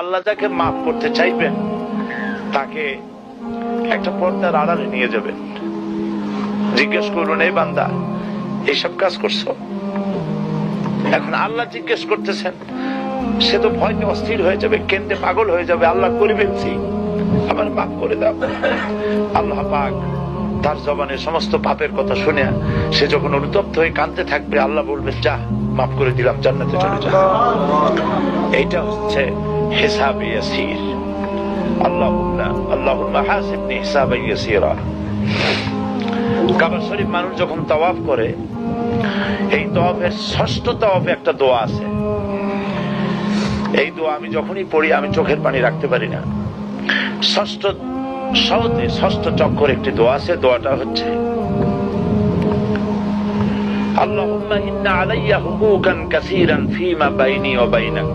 আল্লাহ যাকে মাফ করতে চাইবেন তাকে একটা পর্দার আড়ালে নিয়ে যাবেন, জিজ্ঞেস করুন, এই বান্দা এইসব কাজ করছো? এখন আল্লাহ জিজ্ঞেস করতেছেন, সে তো ভয়তে অস্থির হয়ে যাবে, কেন্দ্রে পাগল হয়ে যাবে, আল্লাহ করিবেন আমার মাফ করে দাও। আল্লাহ পাক তার জবানে সমস্ত পাপের কথা শুনে সে যখন অনুতপ্ত হয়ে কাঁদতে থাকবে, আল্লাহ বলবেন, যা মাফ করে দিলাম, জান্নাতে চলে যা। এইটা হচ্ছে হিসাবে ইয়াসির। আল্লাহুম্মা হাসিবনি হিসাবান ইয়াসিরা। কাবা শরীফ মানুষ যখন তাওয়াফ করে, এই তাওয়াফের ষষ্ঠ তাওয়াফে একটা দোয়া আছে। এই দোয়া আমি যখনই পড়ি আমি চোখের পানি রাখতে পারি না। ষষ্ঠ চক্কর একটি দোয়া আছে, দোয়াটা হচ্ছে, আল্লাহুম্মা ইন্না আলাইয়া হুকুকান কাসীরান ফীমা বাইনি ওয়া বাইনাক